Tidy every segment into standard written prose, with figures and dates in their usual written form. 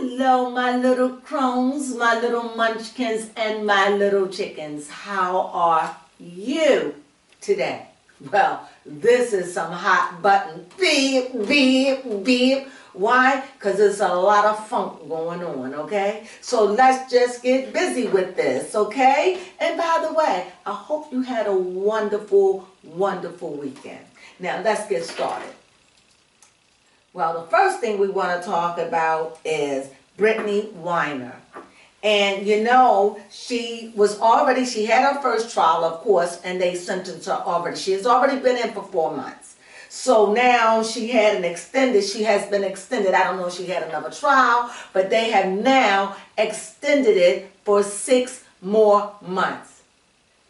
Hello, my little crones, my little munchkins, and my little chickens. How are you today? Well, this is some hot button beep, beep, beep. Why? Because there's a lot of funk going on, okay? So let's just get busy with this, okay? And by the way, I hope you had a wonderful, wonderful weekend. Now, let's get started. Well, the first thing we want to talk about is Brittany Griner. And you know, she had her first trial, of course, and they sentenced her already. She has already been in for 4 months. So now she has been extended. I don't know if she had another trial, but they have now extended it for 6 more months.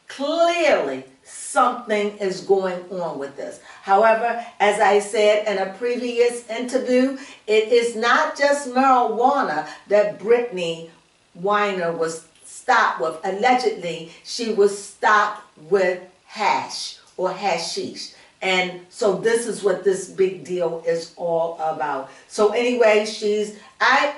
Clearly, something is going on with this. However, as I said in a previous interview, it is not just marijuana that Brittany Griner was stopped with. Allegedly, she was stopped with hash or hashish. And so this is what this big deal is all about. So anyway,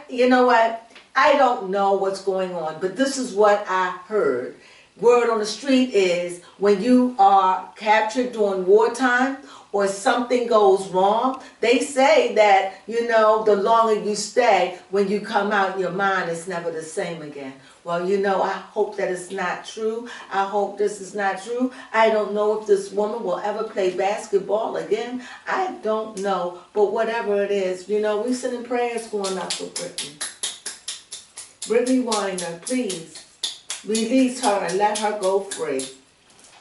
you know what? I don't know what's going on, but this is what I heard. Word on the street is when you are captured during wartime or something goes wrong, they say that, you know, the longer you stay, when you come out, your mind is never the same again. Well, you know, I hope that it's not true. I hope this is not true. I don't know if this woman will ever play basketball again. I don't know. But whatever it is, you know, we sending prayers going up for Brittany. Brittany Griner, please. Release her and let her go free.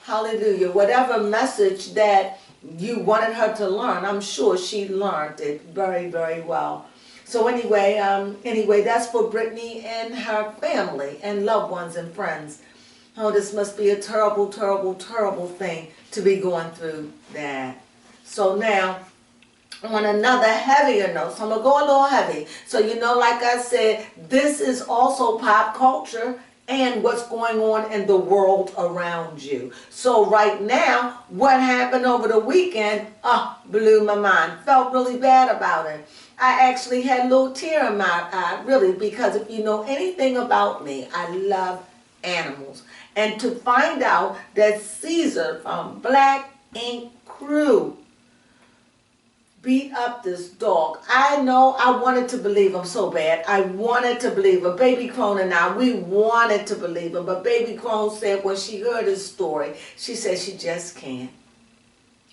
Hallelujah. Whatever message that you wanted her to learn, I'm sure she learned it very, very well. So anyway, that's for Brittany and her family and loved ones and friends. Oh, this must be a terrible, terrible, terrible thing to be going through that. So now, on another heavier note, so I'm going to go a little heavy. So you know, like I said, this is also pop culture and what's going on in the world around you. So right now, what happened over the weekend, blew my mind. Felt really bad about it. I actually had a little tear in my eye, really, because if you know anything about me, I love animals. And to find out that Caesar from Black Ink Crew beat up this dog. I know I wanted to believe him so bad. I wanted to believe him. Baby Crone and I, we wanted to believe him. But Baby Crone said when she heard his story, she said she just can't.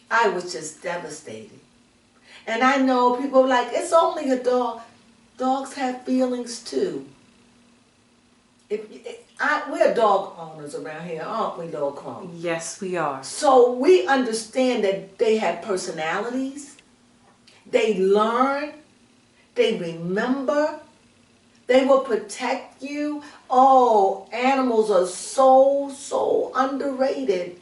I was just devastated. And I know people are like, it's only a dog. Dogs have feelings too. We're dog owners around here, aren't we, little Crone? Yes, we are. So we understand that they have personalities. They learn, they remember, they will protect you. Oh, animals are so, so underrated.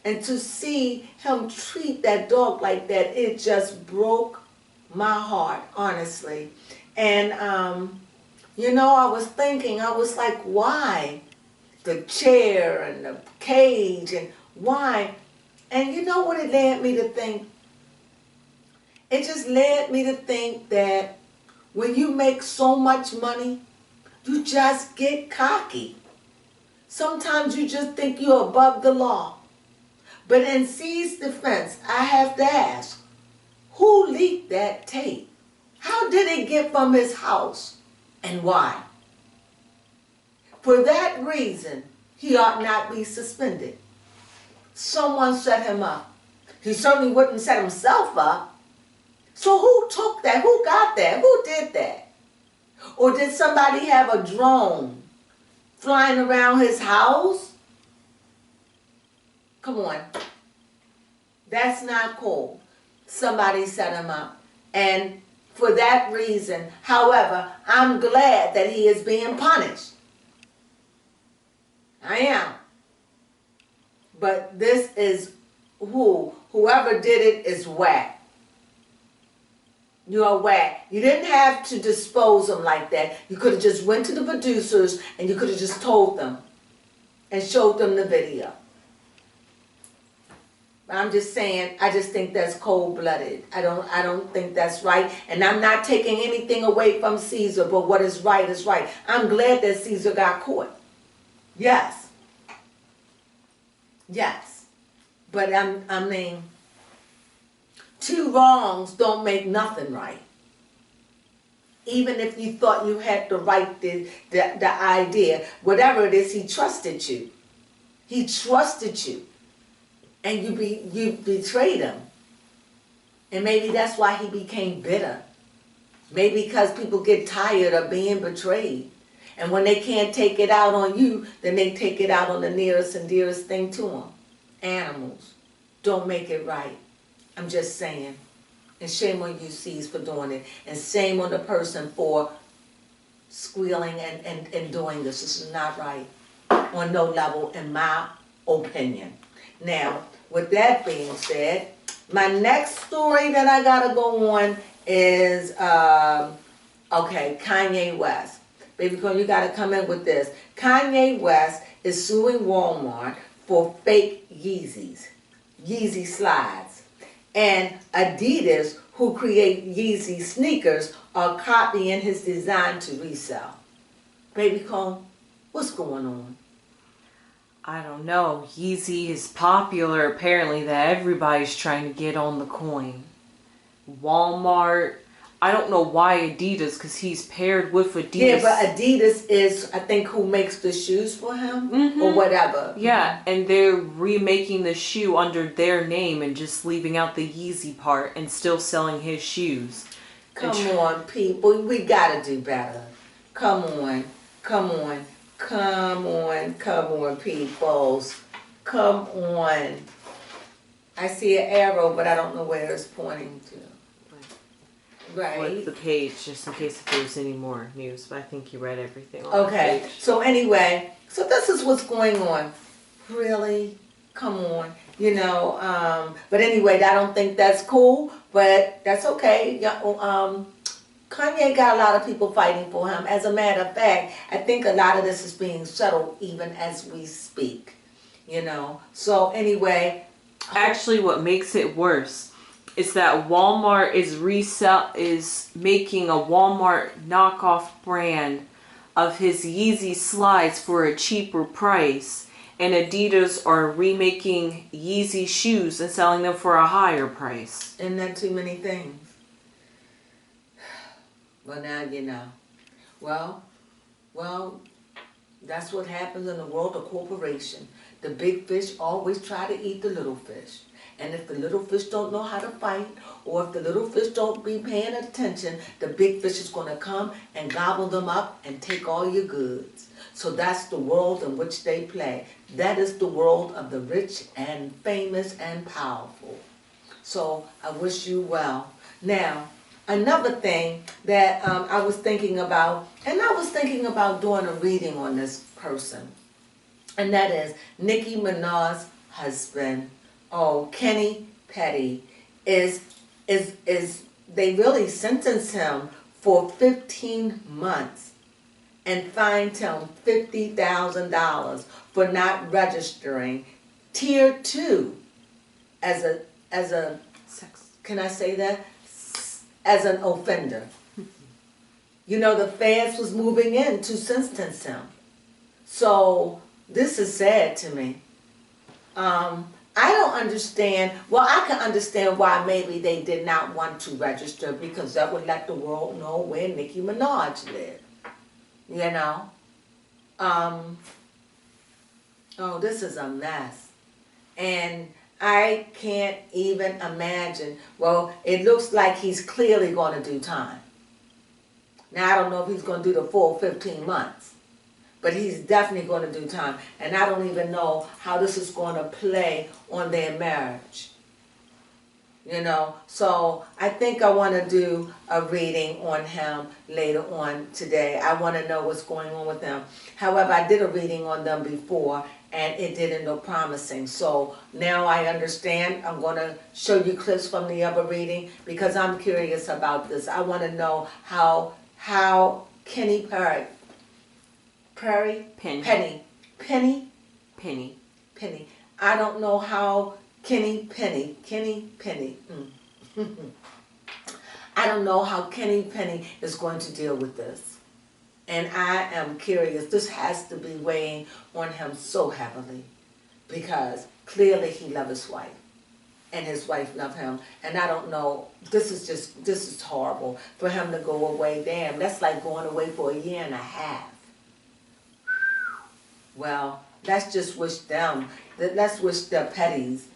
And to see him treat that dog like that, it just broke my heart, honestly. And, you know, I was thinking, I was like, why? The chair and the cage and why? And you know what it led me to think? It just led me to think that when you make so much money, you just get cocky. Sometimes you just think you're above the law. But in C's defense, I have to ask, who leaked that tape? How did it get from his house and why? For that reason, he ought not be suspended. Someone set him up. He certainly wouldn't set himself up. So who took that? Who got that? Who did that? Or did somebody have a drone flying around his house? Come on. That's not cool. Somebody set him up. And for that reason, however, I'm glad that he is being punished. I am. But this is whoever did it is whack. You're whack. You didn't have to dispose them like that. You could have just went to the producers and you could have just told them and showed them the video. I'm just saying, I just think that's cold-blooded. I don't think that's right. And I'm not taking anything away from Caesar, but what is right is right. I'm glad that Caesar got caught. Yes. Yes. But I mean, two wrongs don't make nothing right. Even if you thought you had the right, the idea, whatever it is, he trusted you. He trusted you. And you betrayed him. And maybe that's why he became bitter. Maybe because people get tired of being betrayed. And when they can't take it out on you, then they take it out on the nearest and dearest thing to them. Animals. Don't make it right. I'm just saying. And shame on you, C's, for doing it. And shame on the person for squealing and doing this. This is not right. On no level, in my opinion. Now, with that being said, my next story that I gotta go on is, Kanye West. Baby girl, you gotta come in with this. Kanye West is suing Walmart for fake Yeezys, Yeezy slides. And Adidas, who create Yeezy sneakers, are copying his design to resell. Baby girl, what's going on? I don't know. Yeezy is popular apparently, that everybody's trying to get on the coin. Walmart. I don't know why Adidas, because he's paired with Adidas. Yeah, but Adidas is, I think, who makes the shoes for him or whatever. Yeah, and they're remaking the shoe under their name and just leaving out the Yeezy part and still selling his shoes. Come on, people. We gotta do better. Come on. Come on. Come on, peoples. Come on. I see an arrow, but I don't know where it's pointing to. Right. Flip the page just in case if there's any more news, but I think you read everything on the page. So anyway, so this is what's going on. Really? Come on. You know, but anyway, I don't think that's cool, but that's okay. Kanye got a lot of people fighting for him. As a matter of fact, I think a lot of this is being settled even as we speak. You know. So anyway. Actually, what makes it worse is that Walmart is making a Walmart knockoff brand of his Yeezy slides for a cheaper price. And Adidas are remaking Yeezy shoes and selling them for a higher price. Isn't that too many things? Well, now you know. Well, that's what happens in the world of corporation. The big fish always try to eat the little fish. And if the little fish don't know how to fight, or if the little fish don't be paying attention, the big fish is going to come and gobble them up and take all your goods. So that's the world in which they play. That is the world of the rich and famous and powerful. So I wish you well. Now, another thing that I was thinking about, and I was thinking about doing a reading on this person, and that is Nicki Minaj's husband. Oh, Kenny Petty is they really sentenced him for 15 months and fined him $50,000 for not registering Tier 2 as a sex. Can I say that? As an offender. You know, the feds was moving in to sentence him. So this is sad to me. I don't understand. Well, I can understand why maybe they did not want to register, because that would let the world know where Nicki Minaj lived. You know? Oh, this is a mess. And I can't even imagine. Well, it looks like he's clearly going to do time. Now, I don't know if he's going to do the full 15 months. But he's definitely going to do time. And I don't even know how this is going to play on their marriage. You know, so I think I want to do a reading on him later on today. I want to know what's going on with him. However, I did a reading on them before, and it didn't look promising. So now I understand. I'm going to show you clips from the other reading because I'm curious about this. I want to know how Penny. I don't know how Kenny Penny. I don't know how Kenny Penny is going to deal with this. And I am curious. This has to be weighing on him so heavily because clearly he loves his wife and his wife loves him. And I don't know, this is horrible for him to go away. Damn, that's like going away for a year and a half. Well, let's just wish them, let's wish the Petties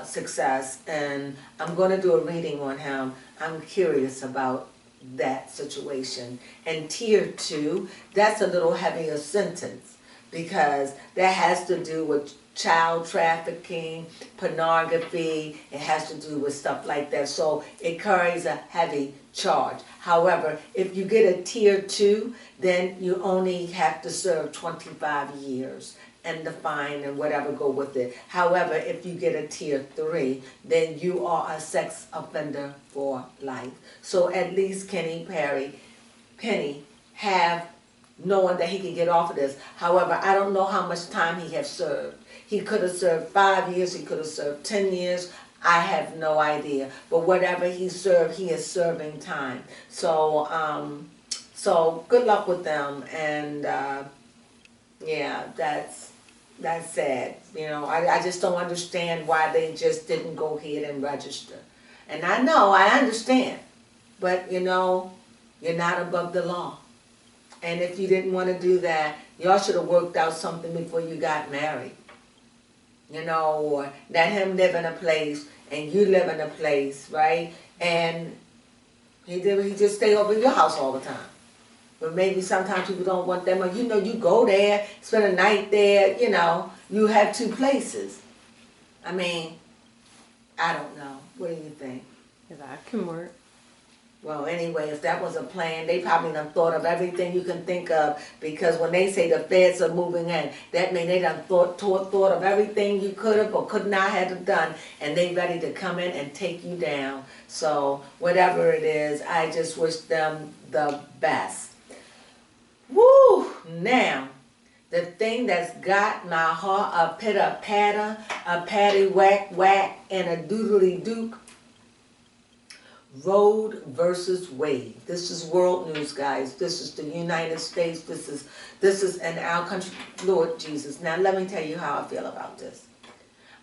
success. And I'm going to do a reading on him. I'm curious about that situation. And tier 2, that's a little heavier sentence because that has to do with child trafficking, pornography. It has to do with stuff like that. So it carries a heavy charge. However, if you get a tier 2, then you only have to serve 25 years and the fine and whatever go with it. However, if you get a tier 3, then you are a sex offender for life. So at least Penny have knowing that he can get off of this. However, I don't know how much time he has served. He could have served 5 years, he could have served 10 years. I have no idea. But whatever he served, he is serving time. So, so good luck with them. And yeah, that's sad. You know, I just don't understand why they just didn't go ahead and register. And I understand. But, you know, you're not above the law. And if you didn't want to do that, y'all should have worked out something before you got married. You know, or let him live in a place and you live in a place, right? And he just stay over in your house all the time. But maybe sometimes people don't want them. Or, you know, you go there, spend a night there, you know. You have 2 places. I mean, I don't know. What do you think? Yeah, that can work. Well, anyway, if that was a plan, they probably done thought of everything you can think of, because when they say the feds are moving in, that means they done thought of everything you could have or could not have done, and they ready to come in and take you down. So whatever it is, I just wish them the best. Woo! Now, the thing that's got my heart a pitter-patter, a patty-whack-whack, and a doodly-dook. Roe versus Wade. This is world news, guys. This is the United States. This is in our country. Lord Jesus. Now let me tell you how I feel about this.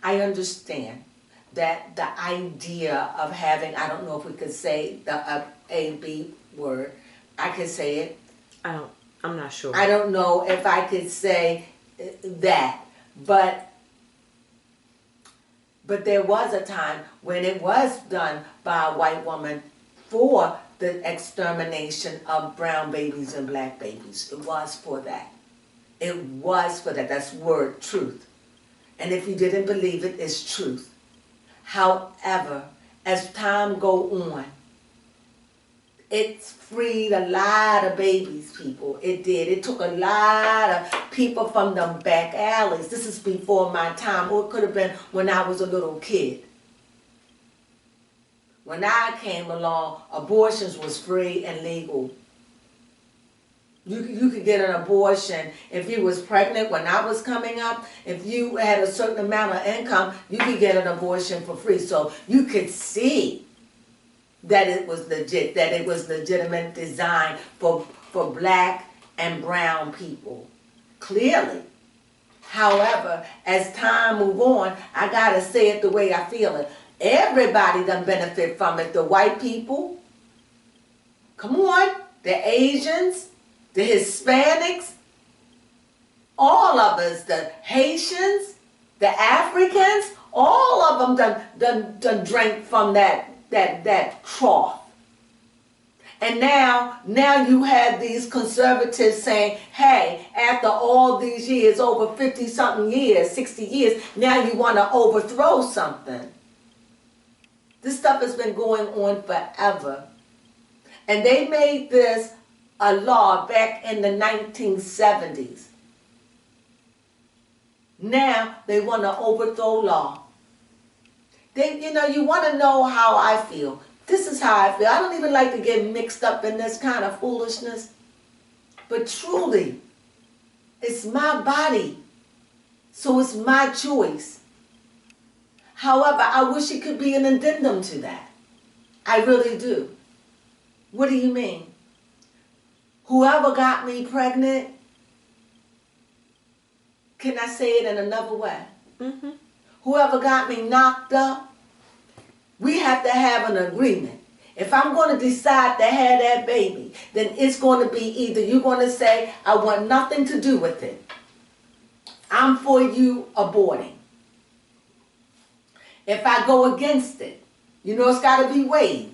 I understand that the idea of having, I don't know if we could say the A-B word. I could say it. I'm not sure. I don't know if I could say that, but there was a time when it was done by a white woman for the extermination of brown babies and black babies. It was for that. It was for that. That's word, truth. And if you didn't believe it, it's truth. However, as time go on, it's freed a lot of babies, people. It did. It took a lot of people from them back alleys. This is before my time, or it could have been when I was a little kid. When I came along, abortions was free and legal. You could get an abortion if you was pregnant when I was coming up. If you had a certain amount of income, you could get an abortion for free. So you could see that it was legit, that it was legitimate design for black and brown people. Clearly. However, as time move on, I gotta say it the way I feel it. Everybody done benefit from it. The white people, come on, the Asians, the Hispanics, all of us, the Haitians, the Africans, all of them done drank from that trough. And now you have these conservatives saying, hey, after all these years, over 50-something years, 60 years, now you want to overthrow something. This stuff has been going on forever. And they made this a law back in the 1970s. Now they want to overthrow law. You want to know how I feel. This is how I feel. I don't even like to get mixed up in this kind of foolishness. But truly, it's my body. So it's my choice. However, I wish it could be an addendum to that. I really do. What do you mean? Whoever got me pregnant, can I say it in another way? Mm-hmm. Whoever got me knocked up, we have to have an agreement. If I'm going to decide to have that baby, then it's going to be either you're going to say, I want nothing to do with it. I'm for you aborting. If I go against it, you know it's got to be weighed.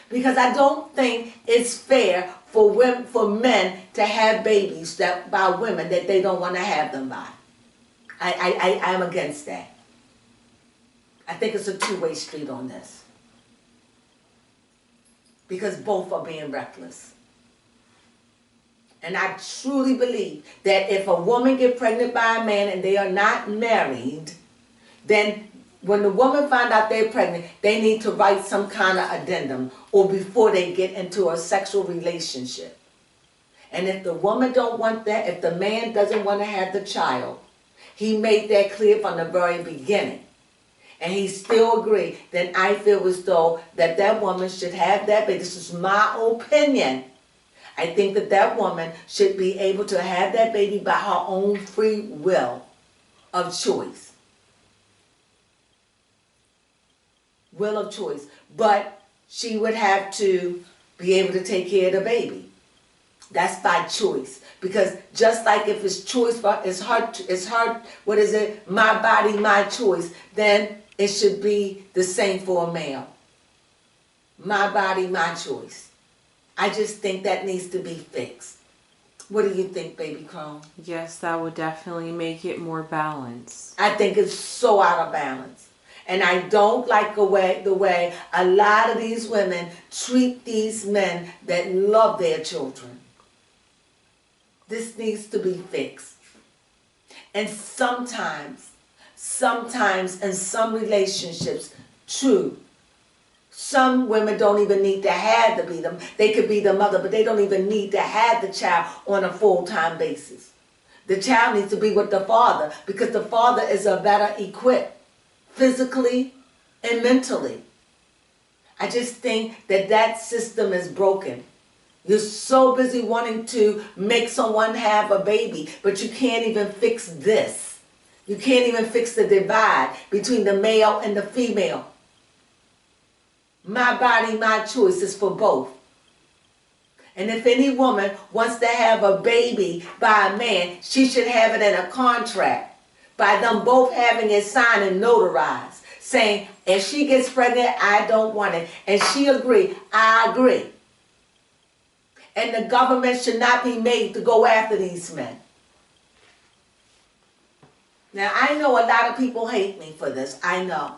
Because I don't think it's fair for women, for men to have babies that by women that they don't want to have them by. I'm against that. I think it's a two-way street on this. Because both are being reckless. And I truly believe that if a woman gets pregnant by a man and they are not married, then when the woman find out they're pregnant, they need to write some kind of addendum or before they get into a sexual relationship. And if the woman don't want that, if the man doesn't want to have the child, he made that clear from the very beginning. And he still agreed, then I feel as though that that woman should have that baby. This is my opinion. I think that that woman should be able to have that baby by her own free will of choice. Will of choice. But she would have to be able to take care of the baby. That's by choice. Because just like if it's choice, it's her, what is it? My body, my choice. Then it should be the same for a male. My body, my choice. I just think that needs to be fixed. What do you think, baby Crone? Yes, that would definitely make it more balanced. I think it's so out of balance. And I don't like the way a lot of these women treat these men that love their children. This needs to be fixed. And sometimes in some relationships, true, some women don't even need to have to be them. They could be the mother, but they don't even need to have the child on a full-time basis. The child needs to be with the father because the father is a better equipped physically and mentally. I just think that that system is broken. You're so busy wanting to make someone have a baby, but you can't even fix this. You can't even fix the divide between the male and the female. My body, my choice is for both. And if any woman wants to have a baby by a man, she should have it in a contract by them both having it signed and notarized, saying, if she gets pregnant, I don't want it. And she agreed, I agree. And the government should not be made to go after these men. Now, I know a lot of people hate me for this. I know.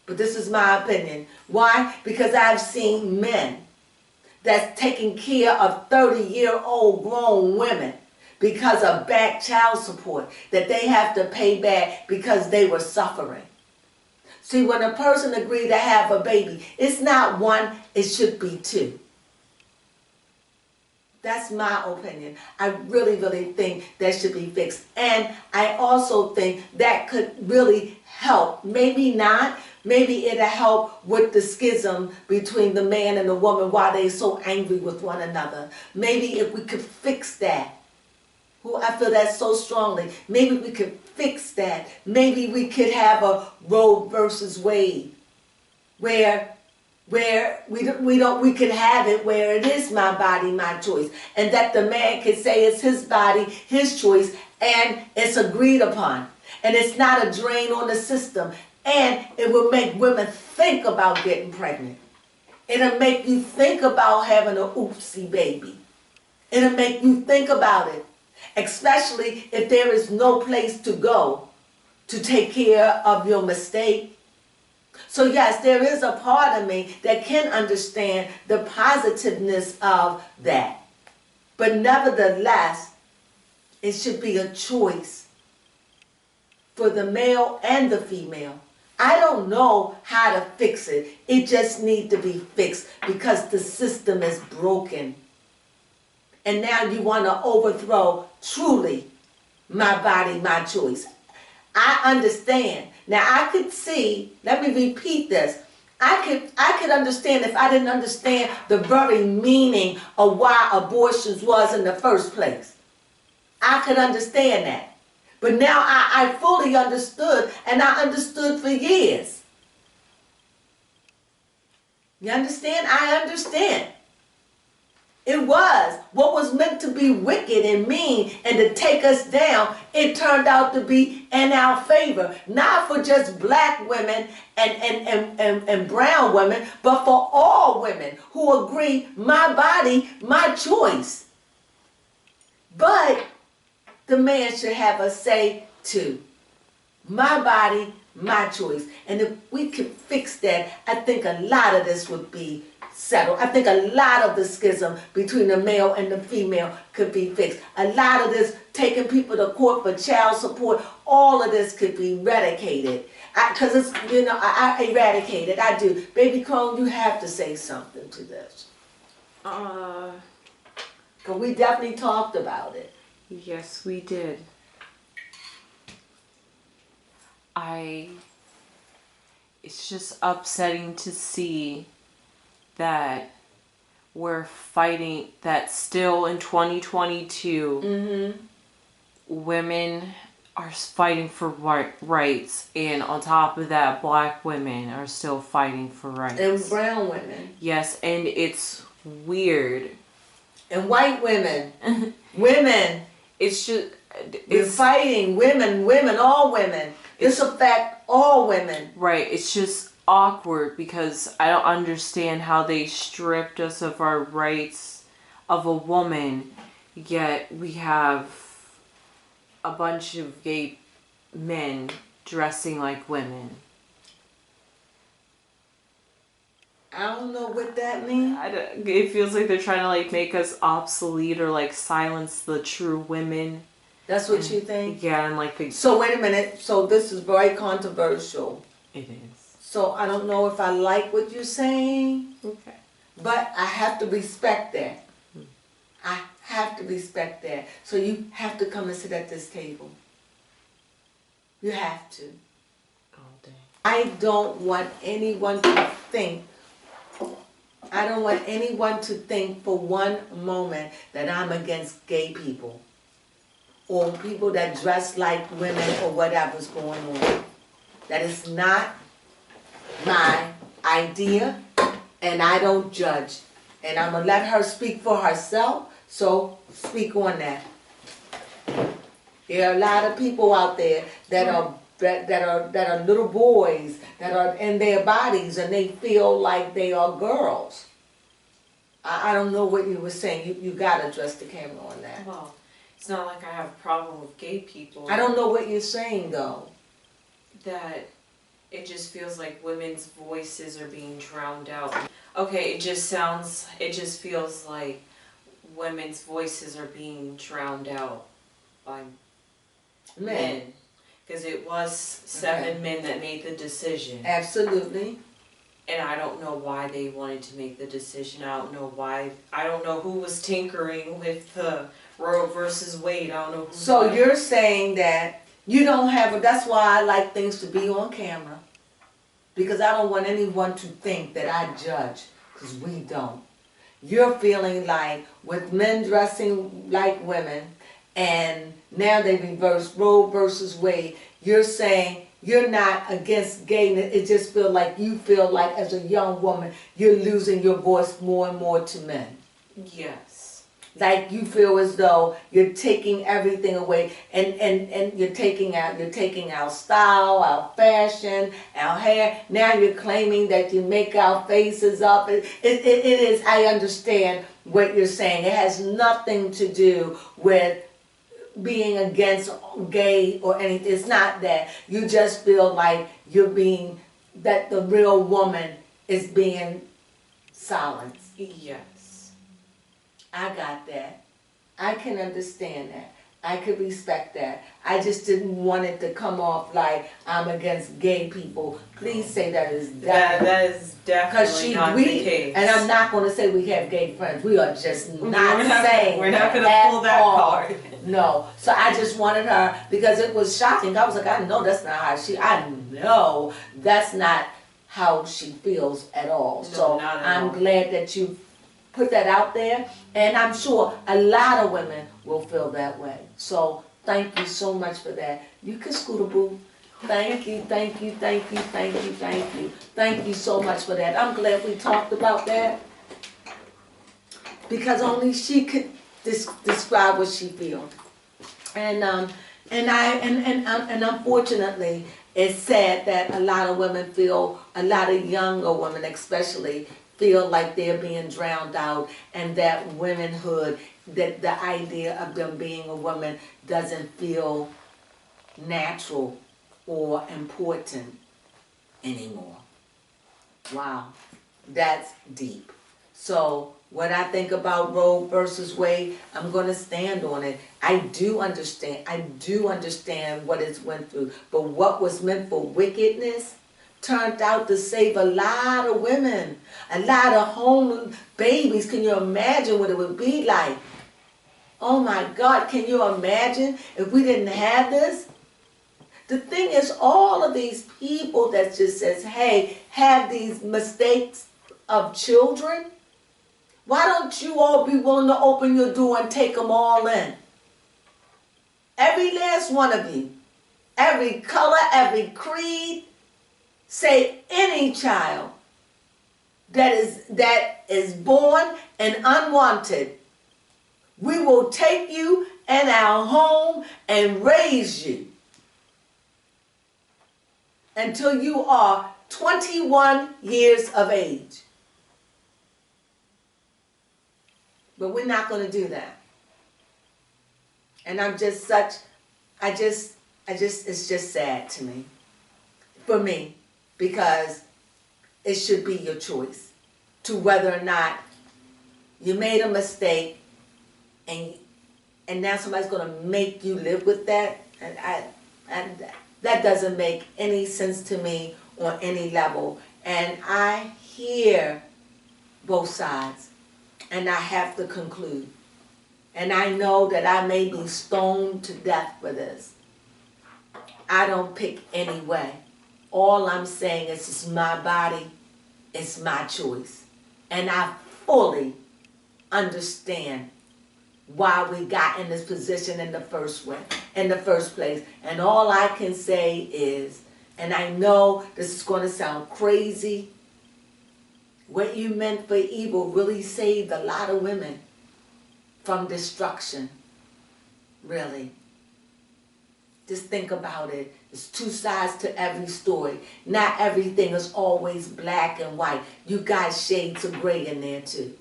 But this is my opinion. Why? Because I've seen men that's taking care of 30-year-old grown women because of back child support that they have to pay back because they were suffering. See, when a person agreed to have a baby, it's not one, it should be two. That's my opinion. I really, really think that should be fixed. And I also think that could really help. Maybe not. Maybe it'll help with the schism between the man and the woman while they're so angry with one another. Maybe if we could fix that. I feel that so strongly. Maybe we could fix that. Maybe we could have a Roe versus Wade where we could have it where it is my body, my choice. And that the man can say it's his body, his choice, and it's agreed upon. And it's not a drain on the system. And it will make women think about getting pregnant. It'll make you think about having an oopsie baby. It'll make you think about it. Especially if there is no place to go to take care of your mistake. So yes, there is a part of me that can understand the positiveness of that. But nevertheless, it should be a choice for the male and the female. I don't know how to fix it. It just needs to be fixed because the system is broken. And now you want to overthrow truly my body, my choice. I understand Now I could see, let me repeat this. I could understand if I didn't understand the very meaning of why abortions was in the first place. I could understand that. But now I fully understood, and I understood for years. You understand? I understand. It was what was meant to be wicked and mean and to take us down. It turned out to be in our favor, not for just black women and brown women, but for all women who agree, my body, my choice. But the man should have a say too. My body, my choice. And if we could fix that, I think a lot of this would be settled. I think a lot of the schism between the male and the female could be fixed. A lot of this taking people to court for child support, all of this could be eradicated. Because it's, I eradicate it. I do. Baby Crone, you have to say something to this. Because we definitely talked about it. Yes, we did. It's just upsetting to see that we're fighting, that still in 2022, women are fighting for rights, and on top of that, black women are still fighting for rights. And brown women. Yes, and it's weird. And white women. Women. It's just... We're fighting women, all women. This affects all women. Right, it's just awkward because I don't understand how they stripped us of our rights of a woman, yet we have a bunch of gay men dressing like women. I don't know what that means. It feels like they're trying to make us obsolete or silence the true women. That's what you think? Yeah, and So wait a minute. So this is very controversial. It is. So I don't know if I like what you're saying. Okay. But I have to respect that. I have to respect that. So you have to come and sit at this table. You have to. All day. I don't want anyone to think for one moment that I'm against gay people or people that dress like women or whatever's going on. That is not my idea, and I don't judge. And I'm going to let her speak for herself, so speak on that. There are a lot of people out there that are little boys that are in their bodies and they feel like they are girls. I don't know what you were saying. You got to address the camera on that. Well, it's not like I have a problem with gay people. I don't know what you're saying though. That it just feels like women's voices are being drowned out. Okay, it just feels like women's voices are being drowned out by men. Because it was 7 men that made the decision. Absolutely. And I don't know why they wanted to make the decision. I don't know why. I don't know who was tinkering with the Roe versus Wade. I don't know who. So you're saying that you don't have that's why I like things to be on camera. Because I don't want anyone to think that I judge. Because we don't. You're feeling like with men dressing like women and now they reverse Roe versus Wade, you're saying you're not against gayness. It just feel like as a young woman, you're losing your voice more and more to men. Yes. Like you feel as though you're taking everything away and you're taking our style, our fashion, our hair. Now you're claiming that you make our faces up. It is, I understand what you're saying. It has nothing to do with being against gay or anything. It's not that. You just feel like that the real woman is being silenced. Yes. I got that. I can understand that. I could respect that. I just didn't want it to come off like I'm against gay people. Please say that is definitely. That is definitely not the case. And I'm not going to say we have gay friends. We are just not saying. We're not going to pull that card. No. So I just wanted her, because it was shocking. I was like, I know that's not how I know that's not how she feels at all. No, so not at I'm all. glad that you put that out there. And I'm sure a lot of women will feel that way. So thank you so much for that. You can scoot-a-boo. Thank you, thank you, thank you, thank you, thank you. Thank you so much for that. I'm glad we talked about that, because only she could describe what she feels. And unfortunately, it's sad that a lot of women feel, a lot of younger women especially, feel like they're being drowned out, and that womanhood, that the idea of them being a woman doesn't feel natural or important anymore. Wow, that's deep. So when I think about Roe versus Wade, I'm going to stand on it. I do understand what it's went through, but what was meant for wickedness turned out to save a lot of women, a lot of homeless babies. Can you imagine what it would be like? Oh my God, can you imagine if we didn't have this? The thing is, all of these people that just says, hey, have these mistakes of children, why don't you all be willing to open your door and take them all in? Every last one of you, every color, every creed, say any child that is born and unwanted, we will take you in our home and raise you until you are 21 years of age. But we're not going to do that. And it's just sad to me, for me, because it should be your choice to whether or not you made a mistake and now somebody's going to make you live with that. And that doesn't make any sense to me on any level. And I hear both sides, and I have to conclude. And I know that I may be stoned to death for this. I don't pick any way. All I'm saying is it's my body, it's my choice. And I fully understand why we got in this position in the first place. And all I can say is, and I know this is going to sound crazy, what you meant for evil really saved a lot of women from destruction. Really. Just think about it. There's two sides to every story. Not everything is always black and white. You got shades of gray in there too.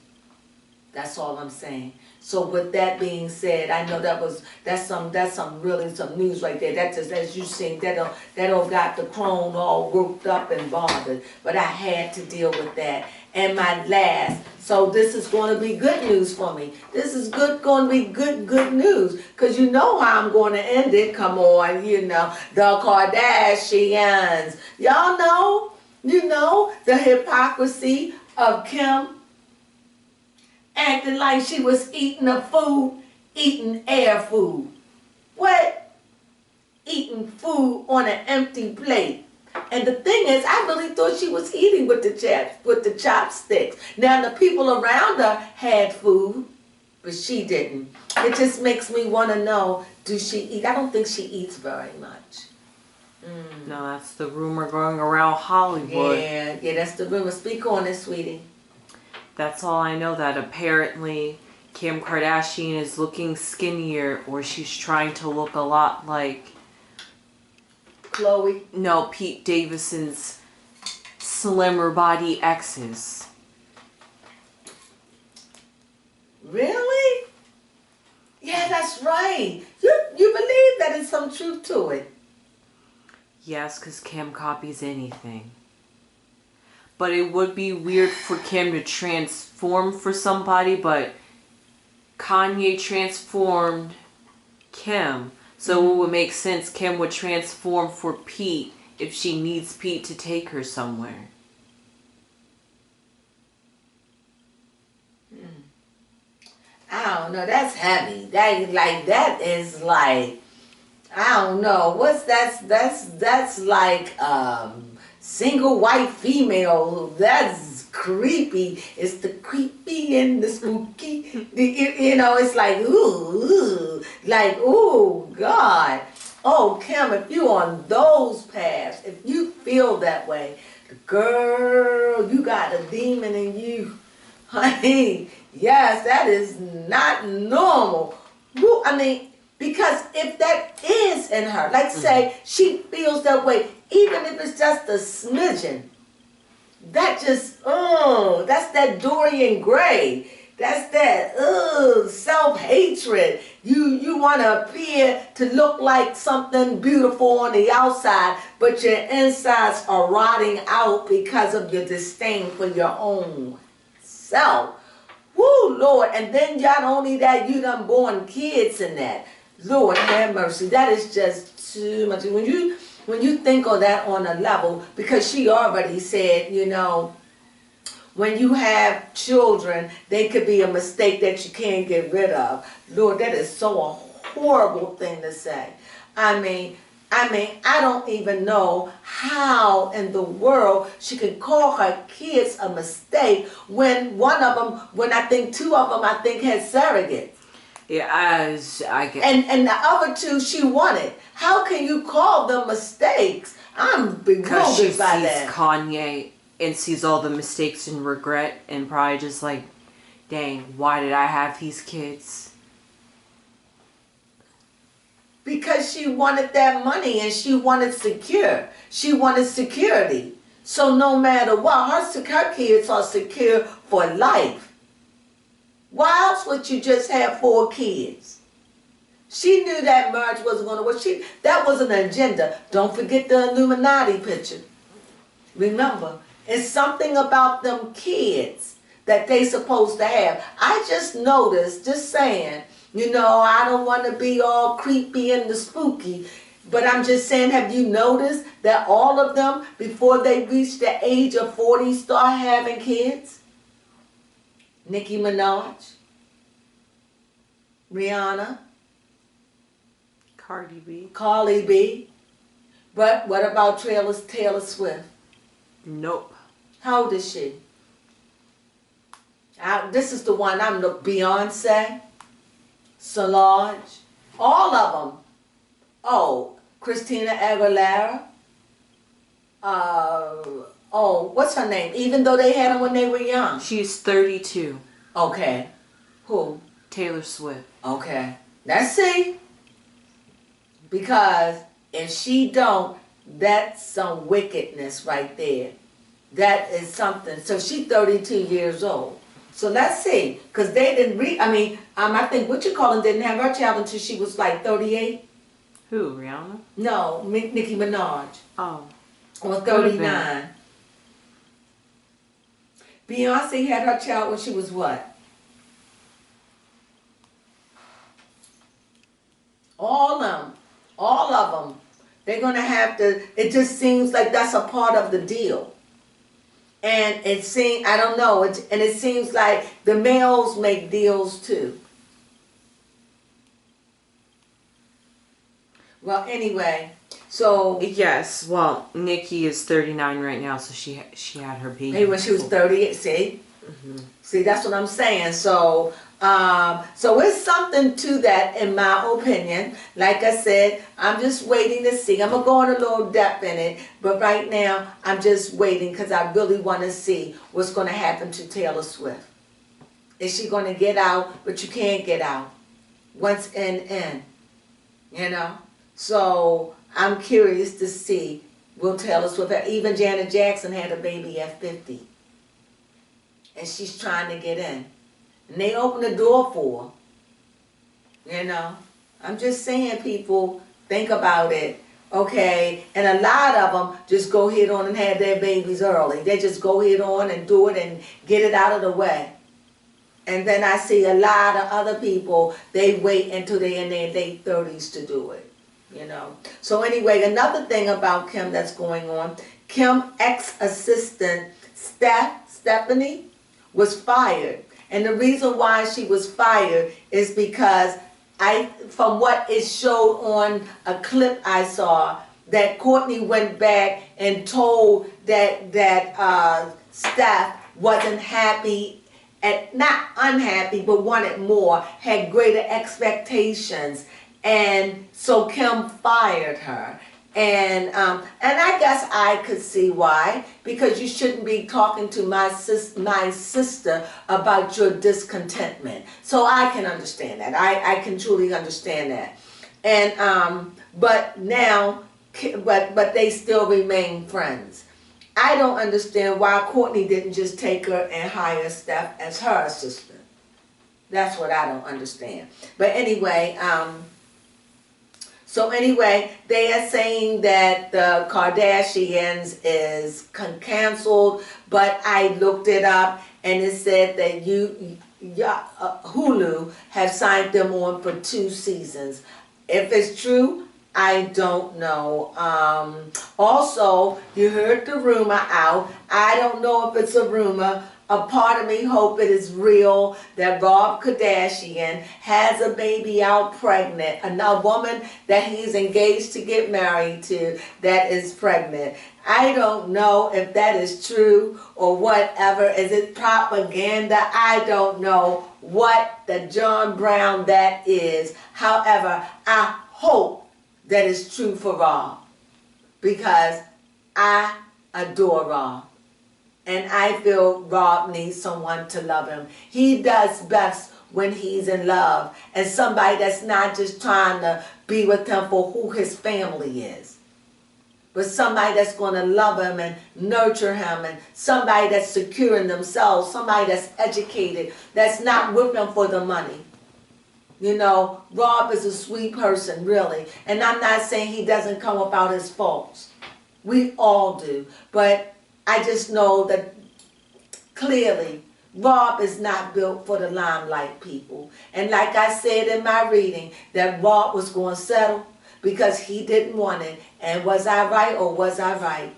That's all I'm saying. So with that being said, I know that's some news right there. That just, as you seen, that all got the Crone all worked up and bothered. But I had to deal with that. And my last, so this is going to be good news for me. This is going to be good news, because you know how I'm going to end it. Come on, you know, the Kardashians. Y'all know, the hypocrisy of Kim acting like she was eating air food. What? Eating food on an empty plate. And the thing is, I really thought she was eating with the chopsticks. Now the people around her had food, but she didn't. It just makes me want to know, does she eat? I don't think she eats very much. No, that's the rumor going around Hollywood. Yeah, that's the rumor. Speak on it, sweetie. That's all I know, that apparently Kim Kardashian is looking skinnier, or she's trying to look a lot like Chloe? No, Pete Davidson's slimmer body exes. Really? Yeah, that's right. You believe that there's some truth to it. Yes, because Kim copies anything. But it would be weird for Kim to transform for somebody, but Kanye transformed Kim. So it would make sense Kim would transform for Pete if she needs Pete to take her somewhere. I don't know. That's heavy. That is like, I don't know. What's that's like single white female. That's creepy. It's the creepy and the spooky. It's like ooh, like ooh, God. Oh, Kim, if you on those paths, if you feel that way, girl, you got a demon in you, honey. Yes, that is not normal. I mean, because if that is in her, like say she feels that way, even if it's just a smidgen, that just, that's that Dorian Gray. That's that, self-hatred. You want to appear to look like something beautiful on the outside, but your insides are rotting out because of your disdain for your own self. Woo, Lord. And then not only that, you done born kids in that. Lord have mercy. That is just too much. When you think of that on a level, because she already said, when you have children, they could be a mistake that you can't get rid of. Lord, that is so a horrible thing to say. I mean, I don't even know how in the world she could call her kids a mistake when I think two of them, had surrogates. Yeah, I get. And the other two she wanted. How can you call them mistakes? I'm bewildered by that. Kanye and sees all the mistakes and regret and probably just like, dang, why did I have these kids? Because she wanted that money and she wanted security. So no matter what, her kids are secure for life. Why else would you just have 4 kids? She knew that marriage wasn't going to work. That was an agenda. Don't forget the Illuminati picture. Remember, it's something about them kids that they supposed to have. I just noticed, just saying, I don't want to be all creepy and the spooky, but I'm just saying, have you noticed that all of them, before they reach the age of 40, start having kids? Nicki Minaj, Rihanna, Cardi B. But what about Taylor Swift? Nope. How old is she? This is the one Beyonce, Solange, all of them. Oh, Christina Aguilera. What's her name? Even though they had them when they were young. She's 32. Okay. Who? Taylor Swift. Okay. Let's see. Because if she don't, that's some wickedness right there. That is something. So she's 32 years old. So let's see. Because they didn't I think didn't have her child until she was like 38. Who, Rihanna? No, Nicki Minaj. Oh. Or 39. Beyonce had her child when she was what? All of them. They're going to have to, it just seems like that's a part of the deal. And it seems, I don't know, it seems like the males make deals too. Well, anyway, so. Yes, well, Nikki is 39 right now, so she had her baby. Hey, when she was 38, see? Mm-hmm. See, that's what I'm saying. So it's something to that, in my opinion. Like I said, I'm just waiting to see. I'm going to go in a little depth in it. But right now, I'm just waiting because I really want to see what's going to happen to Taylor Swift. Is she going to get out? But you can't get out. Once in. So I'm curious to see, will Taylor Swift, even Janet Jackson had a baby at 50. And she's trying to get in. And they open the door for her. I'm just saying, people, think about it. Okay? And a lot of them just go ahead on and have their babies early. They just go ahead on and do it and get it out of the way. And then I see a lot of other people, they wait until they're in their late 30s to do it, you know. So anyway, another thing about Kim that's going on, Kim ex-assistant Stephanie was fired. And the reason why she was fired is because from what it showed on a clip I saw, that Kourtney went back and told that Steph wasn't happy, not unhappy, but wanted more, had greater expectations, and so Kim fired her. And I guess I could see why, because you shouldn't be talking to my sister about your discontentment. So I can understand that. I can truly understand that. And but now, but they still remain friends. I don't understand why Kourtney didn't just take her and hire Steph as her assistant. That's what I don't understand. But anyway, so anyway, they are saying that the Kardashians is canceled, but I looked it up and it said that Hulu have signed them on for 2 seasons. If it's true, I don't know. Also, you heard the rumor out. I don't know if it's a rumor. A part of me hope it is real that Rob Kardashian has a baby out pregnant. A woman that he's engaged to get married to that is pregnant. I don't know if that is true or whatever. Is it propaganda? I don't know what the John Brown that is. However, I hope that is true for Rob, because I adore Rob. And I feel Rob needs someone to love him. He does best when he's in love. And somebody that's not just trying to be with him for who his family is, but somebody that's going to love him and nurture him, and somebody that's secure in themselves, somebody that's educated, that's not with him for the money. You know, Rob is a sweet person, really. And I'm not saying he doesn't come about his faults. We all do. But I just know that clearly Rob is not built for the limelight, people. And like I said in my reading, that Rob was going to settle because he didn't want it. And was I right or was I right?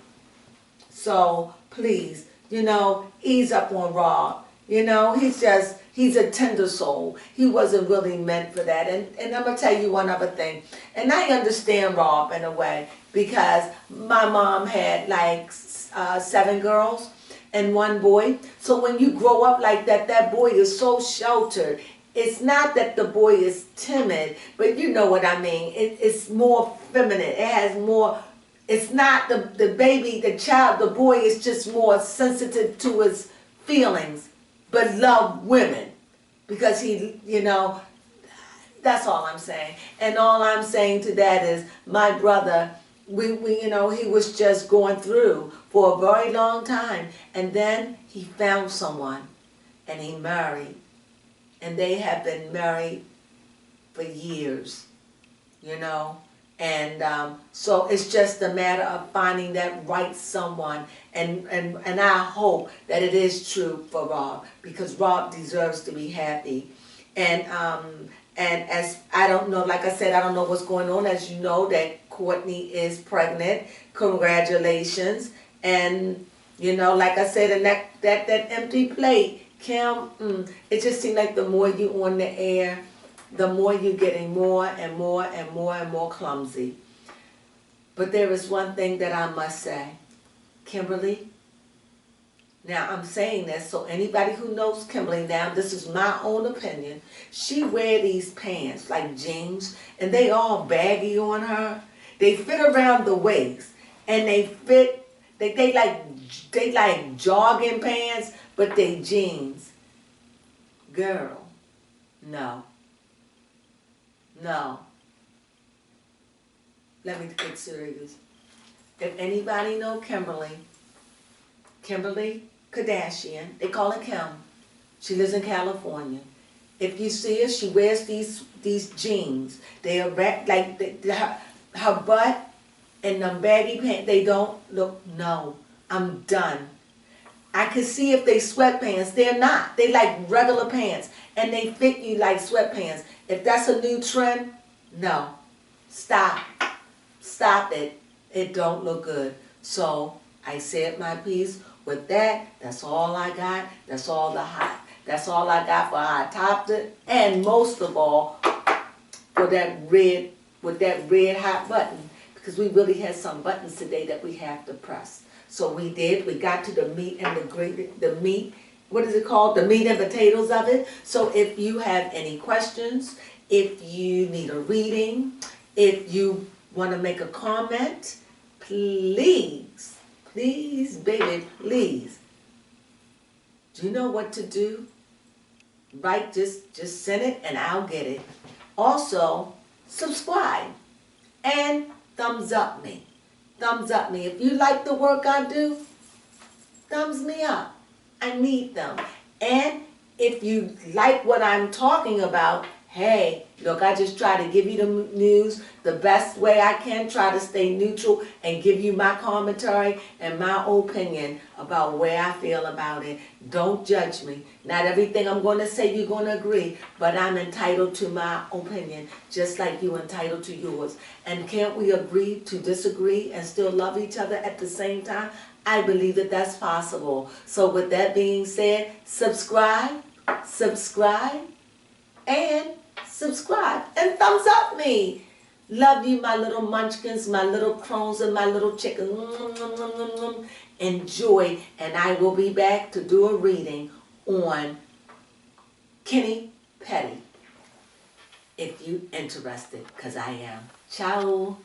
So please, you know, ease up on Rob. You know, he's a tender soul. He wasn't really meant for that. And I'm going to tell you one other thing. And I understand Rob in a way, because my mom had like 7 girls and 1 boy. So when you grow up like that, that boy is so sheltered. It's not that the boy is timid, but you know what I mean. It's more feminine. It has more, it's not the baby, the child, the boy is just more sensitive to his feelings, but love women. Because he, you know, that's all I'm saying. And all I'm saying to that is, my brother, we you know, he was just going through for a very long time. And then he found someone and he married. And they have been married for years, you know. And so it's just a matter of finding that right someone. And I hope that it is true for Rob, because Rob deserves to be happy. And as I don't know, like I said, I don't know what's going on. As you know, that Kourtney is pregnant. Congratulations. And, you know, like I said, and that empty plate, Kim, it just seems like the more you on the air, the more you're getting more and more and more and more clumsy. But there is one thing that I must say. Kimberly, now I'm saying this, so anybody who knows Kimberly now, this is my own opinion. She wear these pants like jeans, and they all baggy on her. They fit around the waist, and they fit, they like jogging pants, but they jeans. Girl, no. No. Let me get serious. If anybody know Kimberly Kardashian, they call her Kim. She lives in California. If you see her, she wears these jeans. They are like her butt and them baggy pants. They don't look. No, I'm done. I can see if they sweatpants. They're not. They like regular pants. And they fit you like sweatpants. If that's a new trend, no. Stop. Stop it. It don't look good. So I said my piece. With that, that's all I got. That's all that's all I got for how I topped it. And most of all, for that red, with that red hot button. Because we really had some buttons today that we have to press. So we did. We got to the meat and the meat. What is it called? The meat and potatoes of it. So if you have any questions, if you need a reading, if you want to make a comment, please, baby, please. Do you know what to do? Right? Just send it and I'll get it. Also, subscribe and thumbs up me. Thumbs up me. If you like the work I do, thumbs me up. I need them. And if you like what I'm talking about, hey, look, I just try to give you the news the best way I can, try to stay neutral and give you my commentary and my opinion about where I feel about it. Don't judge me. Not everything I'm going to say you're going to agree, but I'm entitled to my opinion, just like you're entitled to yours. And can't we agree to disagree and still love each other at the same time? I believe that that's possible. So with that being said, subscribe, and subscribe, and thumbs up me. Love you, my little munchkins, my little crones, and my little chickens. Enjoy, and I will be back to do a reading on Kenny Petty, if you're interested, because I am. Ciao.